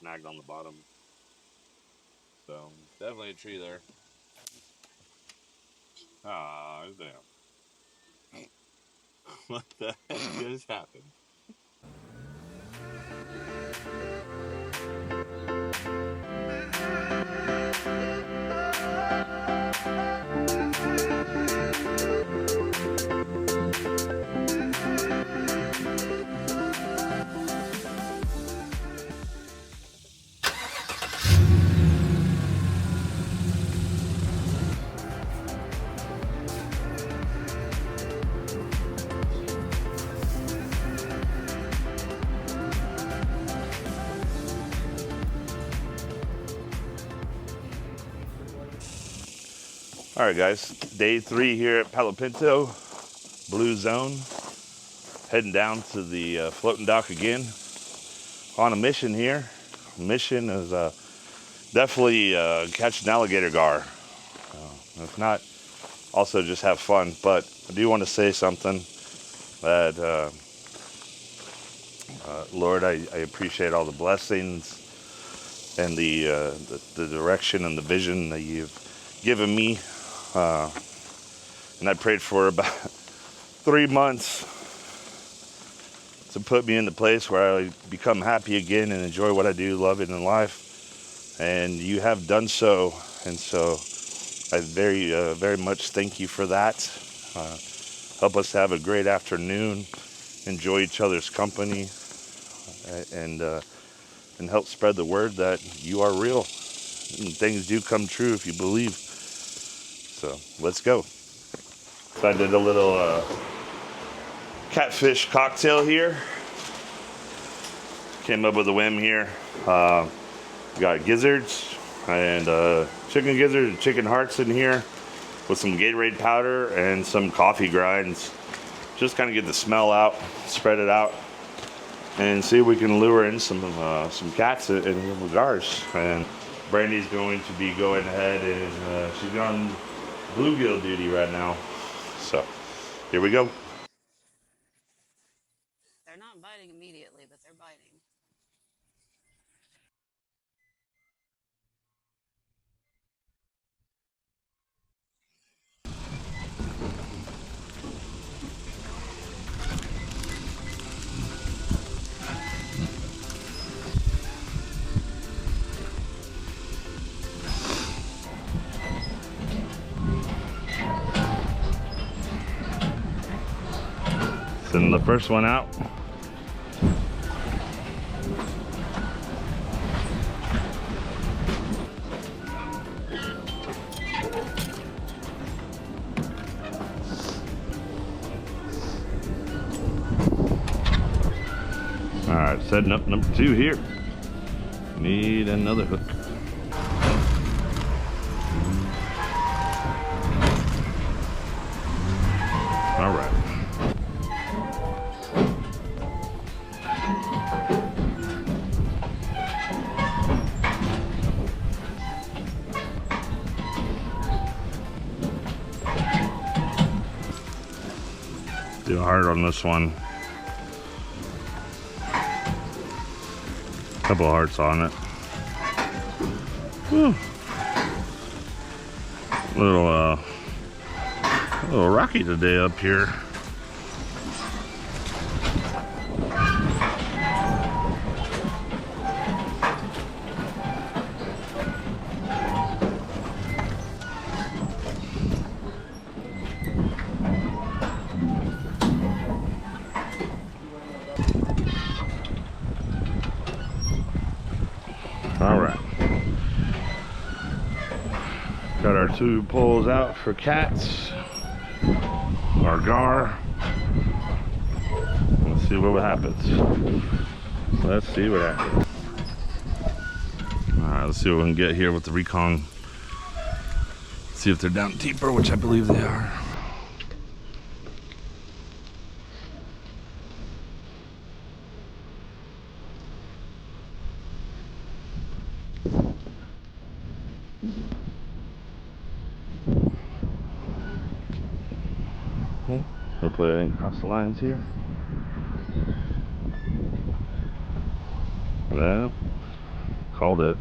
snagged on the bottom. So definitely a tree there. Ah, damn. What the heck just happened? All right, guys, day 3 here at Palo Pinto, Blue Zone. Heading down to the floating dock again. On a mission here. Mission is definitely catch an alligator gar. If not, also just have fun. But I do want to say something that, Lord, I appreciate all the blessings and the direction and the vision that you've given me. And I prayed for about 3 months to put me in the place where I become happy again and enjoy what I do, love it in life. And you have done so. And so I very much thank you for that. Help us to have a great afternoon, enjoy each other's company, and help spread the word that you are real. And things do come true if you believe. So let's go. So I did a little catfish cocktail here. Came up with a whim here. Got gizzards and chicken gizzards and chicken hearts in here with some Gatorade powder and some coffee grinds. Just kind of get the smell out, spread it out, and see if we can lure in some cats and little gars. And Brandy's going to be going ahead and she's on bluegill duty right now. So here we go. They're not biting immediately, but they're biting. Send the first one out. All right, setting up number 2 here. Need another hook. All right. Do hard on this one. Couple of hearts on it. Whew. A little rocky today up here. All right. Got our 2 poles out for cats. Our gar. Let's see what happens. Let's see what happens. All right, let's see what we can get here with the recon. See if they're down deeper, which I believe they are. Hopefully I didn't cross the lines here. No. Called it.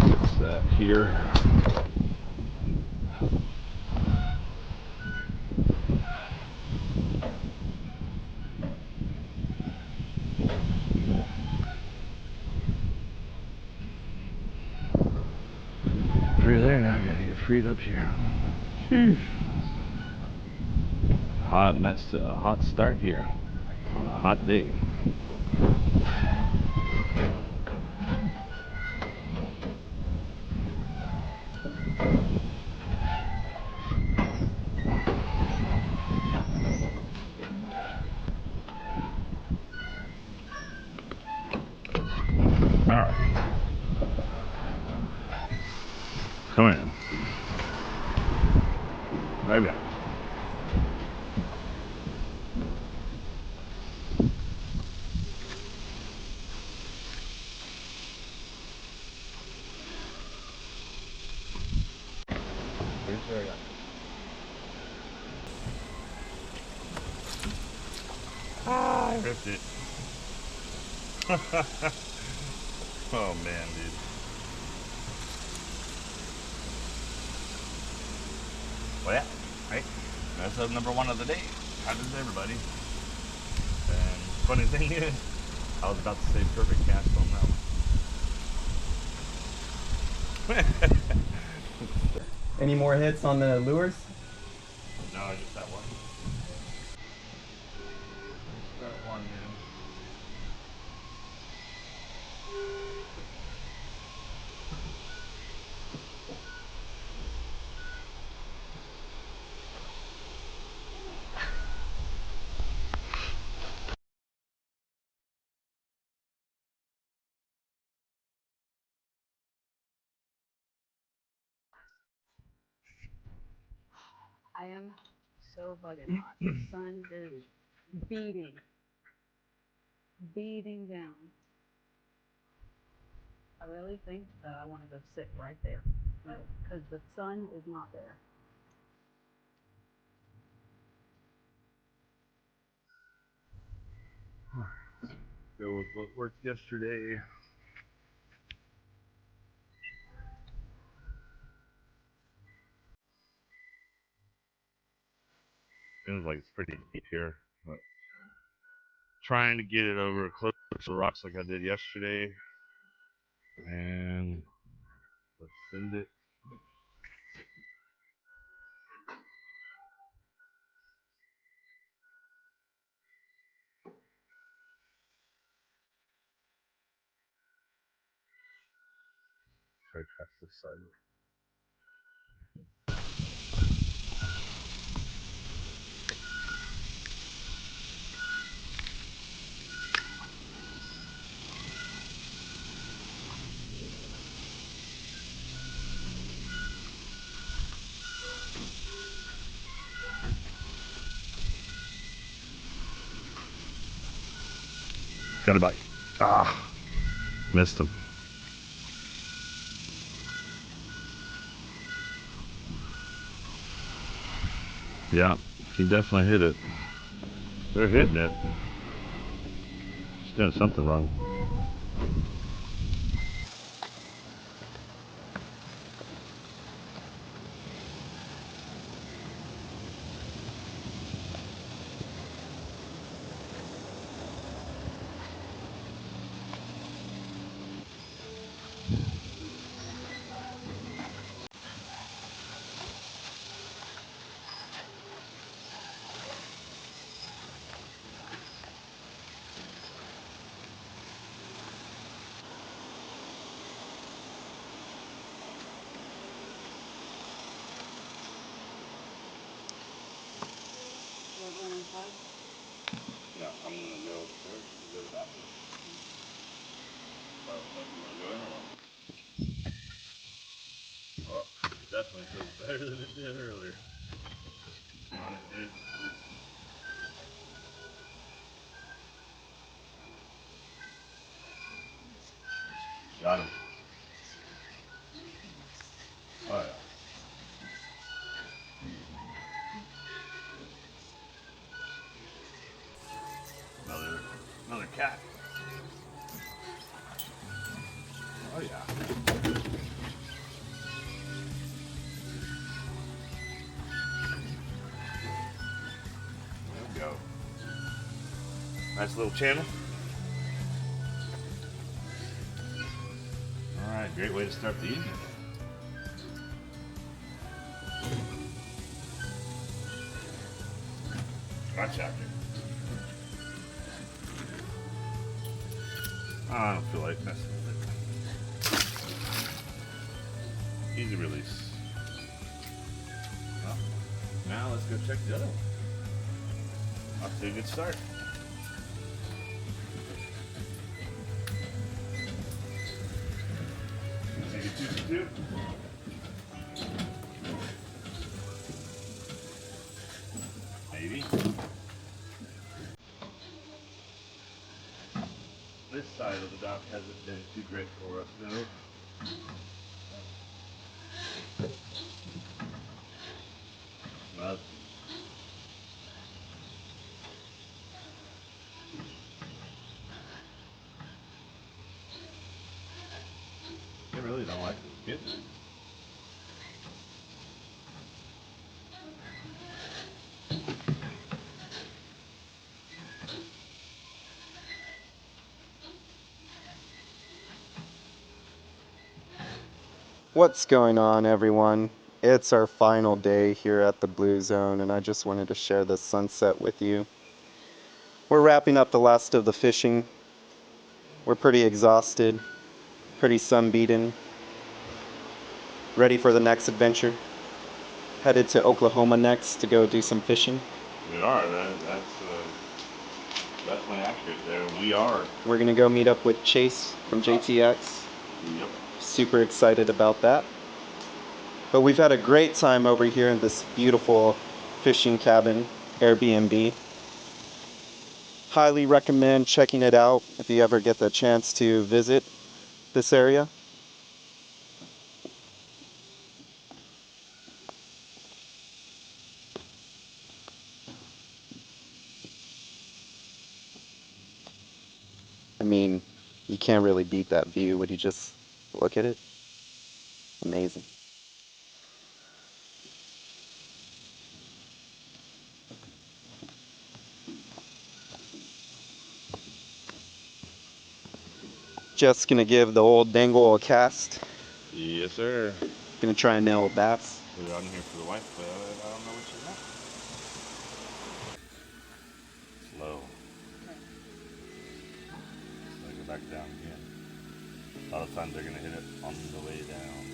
What's that here? Free there now, I gotta get freed up here. Sheesh. Hot, that's a hot start here. On a hot day. Alright. Come in. Right back. Ah, I ripped it. Oh man, dude. Well, yeah, right? That's number one of the day. How does everybody? And funny thing is, I was about to say perfect cast on that one. Any more hits on the lures? No, just that one. That one, man. I am so bugging hot. The sun is beating down. I really think that I want to go sit right there because the sun is not there. Go with what worked yesterday. Seems like it's pretty deep here, but trying to get it over close to the rocks like I did yesterday. And let's send it. Try to cast this side. Got a bite. Ah, missed him. Yeah, he definitely hit it. They're hitting it. He's doing something wrong. We're going inside. Yeah, I'm gonna go upstairs and go to the bathroom. You wanna go in or what? Oh, definitely feels better than it did earlier. On it, dude. Got him. Oh yeah. Nice little channel. Alright, great way to start the evening. Watch out there. I don't feel like messing with it. Easy release. Well, now let's go check the other one. Off to a good start. Take it 2 for 2. Maybe. This side of the dock hasn't been too great for us, no. Well, I really don't like this kid. What's going on, everyone? It's our final day here at the Blue Zone, and I just wanted to share the sunset with you. We're wrapping up the last of the fishing. We're pretty exhausted, pretty sunbeaten, ready for the next adventure. Headed to Oklahoma next to go do some fishing. We are. That's my accurate there. We are. We're gonna go meet up with Chase from JTX. Yep. Super excited about that. But we've had a great time over here in this beautiful fishing cabin, Airbnb. Highly recommend checking it out if you ever get the chance to visit this area. I mean, you can't really beat that view when you just look at it. Amazing. Just gonna give the old dangle a cast. Yes, sir. Gonna try and nail a bass. Put it on here for the wife, but I don't know what she's at. Slow. So I go back down again. A lot of times they're gonna hit it on the way down.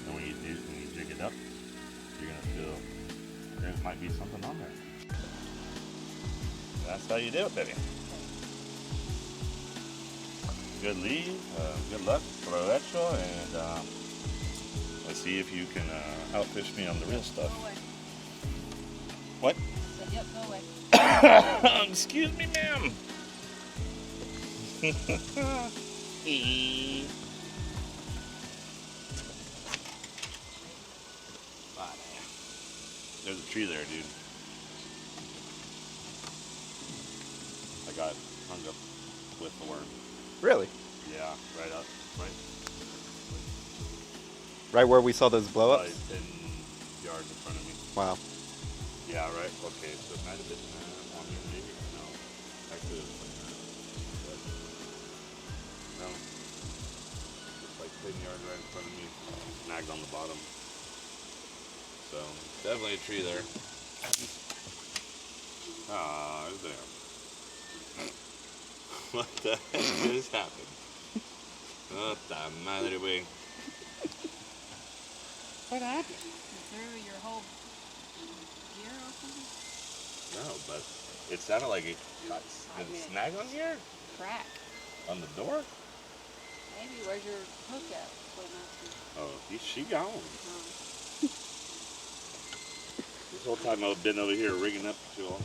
And when you jig it up, you're gonna feel there might be something on there. That's how you do it, baby. Good lead, good luck, provecho, and let's see if you can outfish me on the real stuff. Go away. What? So, yep, go away. Excuse me, ma'am. There's a tree there, dude. I got hung up with the worm. Really? Yeah, right up, right. Right where we saw those blow-ups? 10 yards in front of me. Wow. Yeah, right. Okay, so it might have been on here, maybe. No, actually, it was like that. But, no, it's like 10 yards right in front of me. Snagged on the bottom. So definitely a tree there. Ah, it's there. What the heck just happened? What the madre way? What happened? You threw your whole gear or something? No, but it sounded like it got snag on here? Crack. On the door? Maybe. Where's your hook at? What am I asking? Oh, she gone. Oh. This whole time I've been over here rigging up to all.